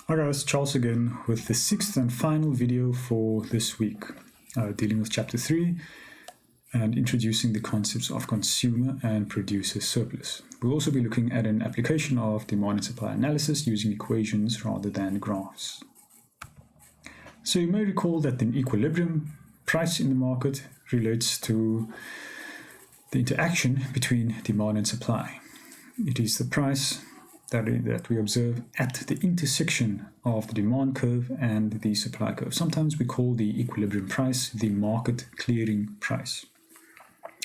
Hi guys, Charles again with the sixth and final video for this week, dealing with chapter 3 and introducing the concepts of consumer and producer surplus. We'll also be looking at an application of demand and supply analysis using equations rather than graphs. So you may recall that the equilibrium price in the market relates to the interaction between demand and supply. It is the price that we observe at the intersection of the demand curve and the supply curve. Sometimes we call the equilibrium price the market clearing price.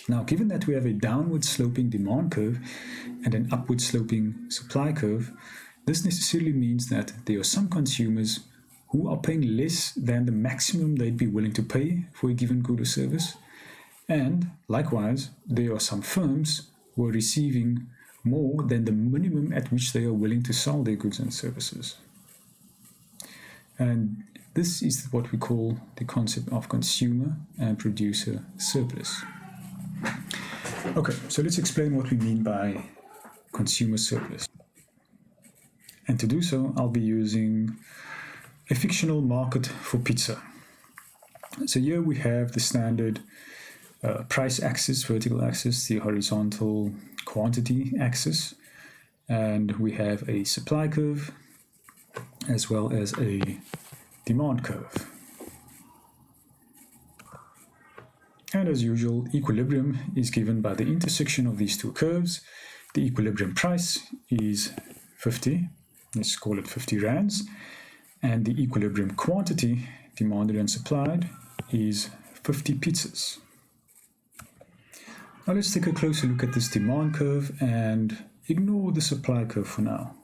Now, given that we have a downward sloping demand curve and an upward sloping supply curve, this necessarily means that there are some consumers who are paying less than the maximum they'd be willing to pay for a given good or service. And likewise, there are some firms who are receiving more than the minimum at which they are willing to sell their goods and services. And this is what we call the concept of consumer and producer surplus. Okay, so let's explain what we mean by consumer surplus. And to do so, I'll be using a fictional market for pizza. So here we have the standard price axis, vertical axis, the horizontal quantity axis, and we have a supply curve as well as a demand curve. And as usual, equilibrium is given by the intersection of these two curves. The equilibrium price is 50, let's call it 50 rands, and the equilibrium quantity demanded and supplied is 50 pizzas. Now let's take a closer look at this demand curve and ignore the supply curve for now.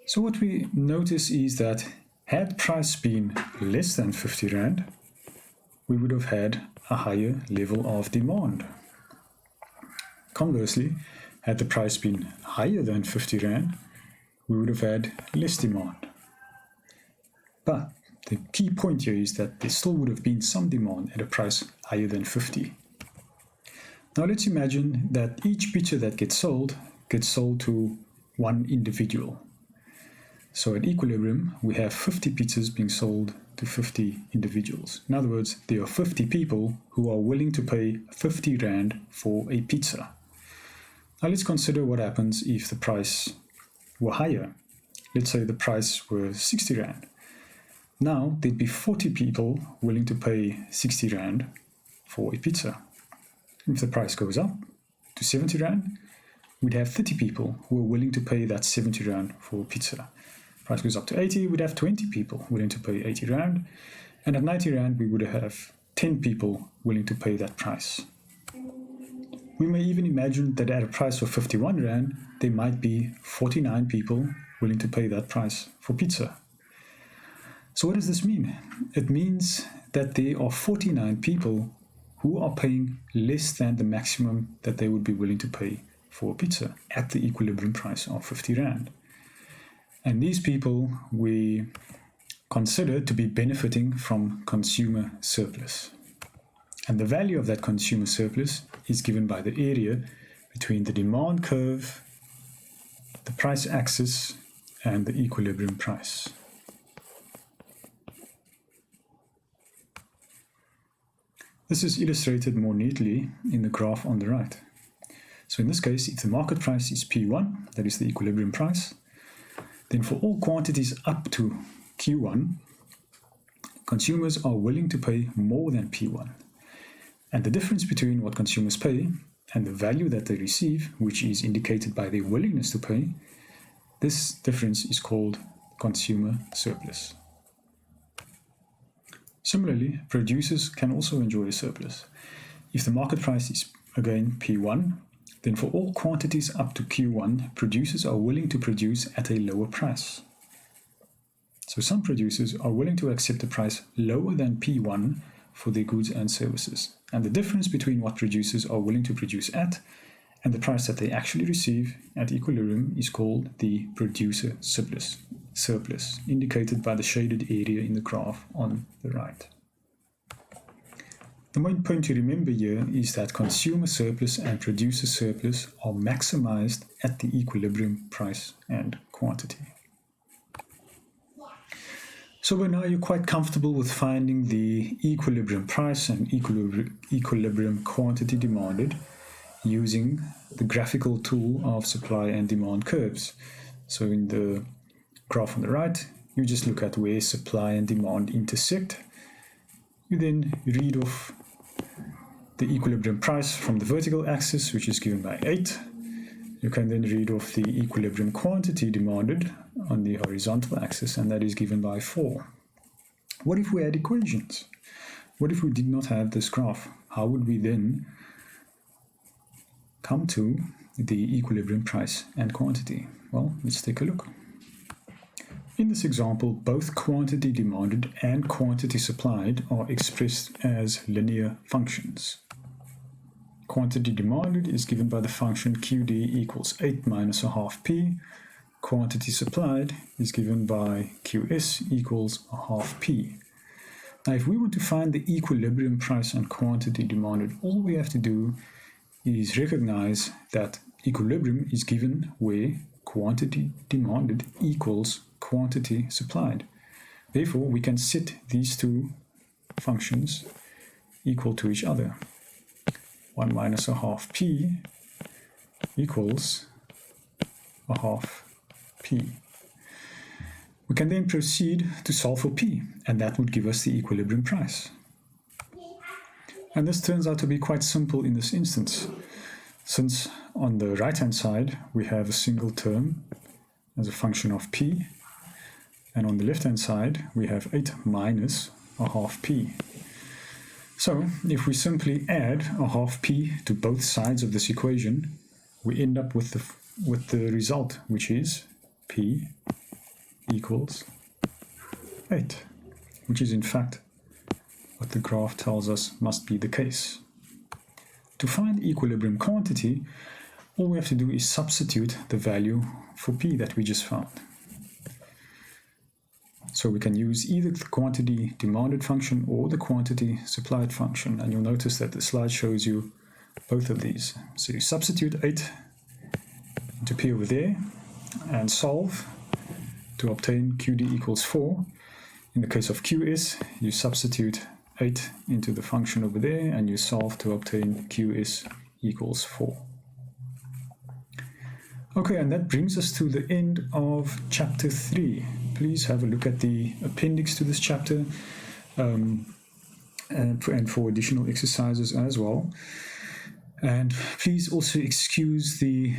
So what we notice is that had price been less than 50 rand, we would have had a higher level of demand. Conversely, had the price been higher than 50 rand, we would have had less demand. But the key point here is that there still would have been some demand at a price higher than 50. Now let's imagine that each pizza that gets sold to one individual. So at equilibrium, we have 50 pizzas being sold to 50 individuals. In other words, there are 50 people who are willing to pay 50 rand for a pizza. Now let's consider what happens if the price were higher. Let's say the price were 60 rand. Now there'd be 40 people willing to pay 60 rand for a pizza. If the price goes up to 70 rand, we'd have 30 people who are willing to pay that 70 rand for a pizza. Price goes up to 80, we'd have 20 people willing to pay 80 rand. And at 90 rand, we would have 10 people willing to pay that price. We may even imagine that at a price of 51 rand, there might be 49 people willing to pay that price for pizza. So what does this mean? It means that there are 49 people who are paying less than the maximum that they would be willing to pay for a pizza at the equilibrium price of 50 rand. And these people we consider to be benefiting from consumer surplus. And the value of that consumer surplus is given by the area between the demand curve, the price axis, and the equilibrium price. This is illustrated more neatly in the graph on the right. So in this case, if the market price is P1, that is the equilibrium price, then for all quantities up to Q1, consumers are willing to pay more than P1. And the difference between what consumers pay and the value that they receive, which is indicated by their willingness to pay, this difference is called consumer surplus. Similarly, producers can also enjoy a surplus. If the market price is, again, P1, then for all quantities up to Q1, producers are willing to produce at a lower price. So some producers are willing to accept a price lower than P1 for their goods and services. And the difference between what producers are willing to produce at and the price that they actually receive at equilibrium is called the producer surplus, indicated by the shaded area in the graph on the right. The main point to remember here is that consumer surplus and producer surplus are maximized at the equilibrium price and quantity. So by now you're quite comfortable with finding the equilibrium price and equilibrium quantity demanded using the graphical tool of supply and demand curves. So in the graph on the right, you just look at where supply and demand intersect. You then read off the equilibrium price from the vertical axis, which is given by 8. You can then read off the equilibrium quantity demanded on the horizontal axis, and that is given by 4. What if we had equations? What if we did not have this graph? How would we then come to the equilibrium price and quantity? Well, let's take a look. In this example, both quantity demanded and quantity supplied are expressed as linear functions. Quantity demanded is given by the function QD equals 8 minus a half P. Quantity supplied is given by QS equals a half P. Now, if we want to find the equilibrium price and quantity demanded, all we have to do is recognize that equilibrium is given where quantity demanded equals quantity supplied. Therefore, we can set these two functions equal to each other. 1 minus a half P equals a half P. We can then proceed to solve for P, and that would give us the equilibrium price. And this turns out to be quite simple in this instance, since on the right-hand side we have a single term as a function of P, and on the left-hand side we have 8 minus a half P. So if we simply add a half P to both sides of this equation, we end up with the result, which is P equals 8, which is in fact what the graph tells us must be the case. To find equilibrium quantity, all we have to do is substitute the value for P that we just found. So we can use either the quantity demanded function or the quantity supplied function, and you'll notice that the slide shows you both of these. So you substitute 8 into P over there and solve to obtain QD equals 4. In the case of QS, you substitute 8 into the function over there and you solve to obtain QS equals 4. Okay, and that brings us to the end of chapter 3. Please have a look at the appendix to this chapter and for additional exercises as well. And please also excuse the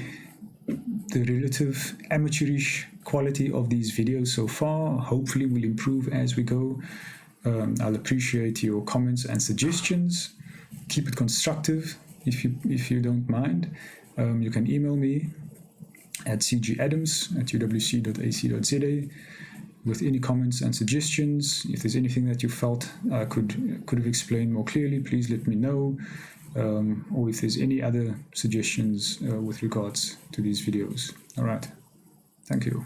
relative amateurish quality of these videos so far. Hopefully will improve as we go. I'll appreciate your comments and suggestions. Keep it constructive if you don't mind. You can email me at cgadams@uwc.ac.za with any comments and suggestions. If there's anything that you felt I could have explained more clearly, please let me know. Or if there's any other suggestions with regards to these videos. All right. Thank you.